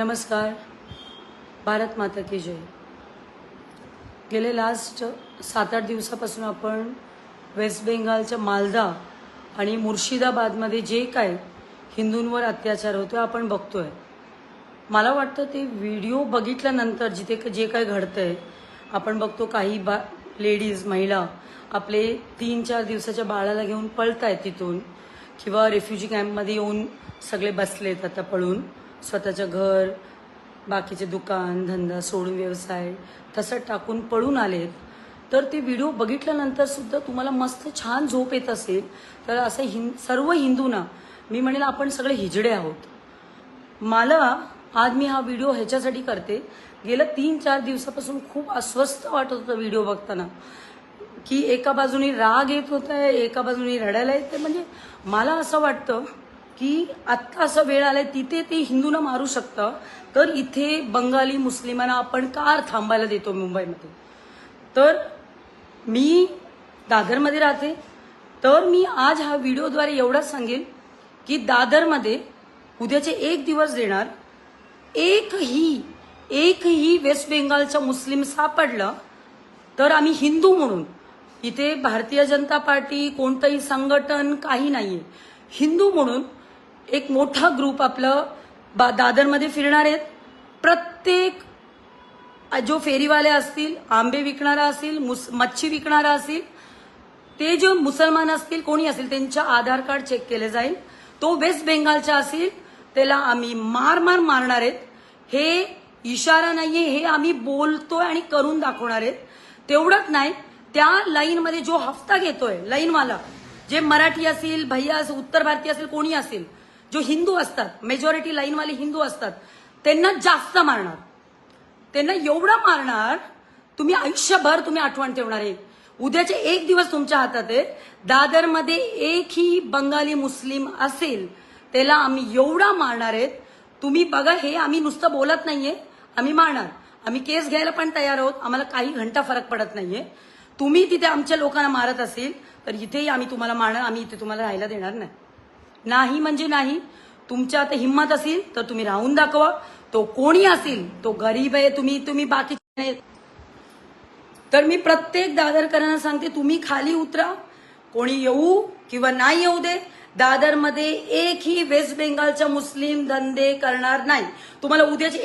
नमस्कार. भारत माता की जय. गेले लास्ट 7-8 दिवसापासून आपण वेस्ट बेंगालच्या मालदा आणि मुर्शिदाबादमध्ये जे काय हिंदूंवर अत्याचार होतोय आपण बघतोय. मला वाटतं ते व्हिडिओ बघितल्यानंतर जिथे जे काय घडतंय आपण बघतो, काही लेडीज महिला आपले 3-4 दिवसाच्या बाळाला घेऊन पळतायत तिथून, किंवा रेफ्युजी कॅम्पमध्ये येऊन सगळे बसलेत आता पळून, स्वतःचं घर, बाकीचे दुकान धंदा सोडून व्यवसाय तसं टाकून पळून आलेत. तर ते व्हिडिओ बघितल्यानंतर सुद्धा तुम्हाला मस्त छान झोप येत असेल तर असं सर्व हिंदूंना मी म्हणेल आपण सगळे हिजडे आहोत. आज मी हा व्हिडिओ ह्याच्यासाठी करते, गेल्या 3-4 दिवसापासून खूप अस्वस्थ वाटत होतं व्हिडिओ बघताना, की एका बाजूनी राग येत होता आहे, एका बाजूनी रडायला येते. म्हणजे मला असं वाटतं की आत्ता असं वेळ आलाय, तिथे ते हिंदूंना मारू शकतं तर इथे बंगाली मुस्लिमांना आपण का थांबायला देतो मुंबईमध्ये. तर मी दादरमध्ये राहते, तर मी आज हा व्हिडिओद्वारे एवढंच सांगेन की दादरमध्ये उद्याचे 1 दिवस देणार, एकही वेस्ट बेंगालचा मुस्लिम सापडला तर आम्ही हिंदू म्हणून, इथे भारतीय जनता पार्टी कोणतंही संघटन काही नाहीये, हिंदू म्हणून एक मोठा ग्रुप आपलं दादरमध्ये फिरणार आहेत. प्रत्येक जो फेरीवाले असतील, आंबे विकणारा असेल, मच्छी विकणारा असेल, ते जो मुसलमान असतील कोणी असेल त्यांच्या आधार कार्ड चेक केले जाईल. तो वेस्ट बेंगालचा असेल त्याला आम्ही मारणार आहेत. हे इशारा नाहीये, हे आम्ही बोलतोय आणि करून दाखवणार आहेत. तेवढंच नाही, त्या लाईनमध्ये जो हफ्ता घेतोय लाईनवाला, जे मराठी असेल, भैया असेल, उत्तर भारतीय असेल, कोणी असेल, जो हिंदू असतात, मेजॉरिटी लाईनवाले हिंदू असतात, त्यांना जास्त मारणार. त्यांना एवढं मारणार तुम्ही आयुष्यभर तुम्ही आठवण ठेवणार आहे. उद्याचे 1 दिवस तुमच्या हातात आहे. दादरमध्ये एकही बंगाली मुस्लिम असेल त्याला आम्ही एवढा मारणार आहेत. तुम्ही बघा, हे आम्ही नुसतं बोलत नाहीये, आम्ही मारणार. आम्ही केस घ्यायला पण तयार आहोत, आम्हाला काही घंटा फरक पडत नाहीये. तुम्ही तिथे आमच्या लोकांना मारत असेल तर इथेही आम्ही तुम्हाला मारणार. आम्ही इथे तुम्हाला राहायला देणार नाही म्हणजे नाही. तुमच्या आता हिंमत असेल तर तुम्ही राहून दाखवा. तो कोणी असेल, तो गरीब आहे, तुम्ही बाकीचे. तर मी प्रत्येक दादरकरांना सांगते, तुम्ही खाली उतरा. कोणी येऊ किंवा नाही येऊ दे, दादरमध्ये एकही वेस्ट बेंगालचा मुस्लिम धंदे करणार नाही. तुम्हाला उद्याचे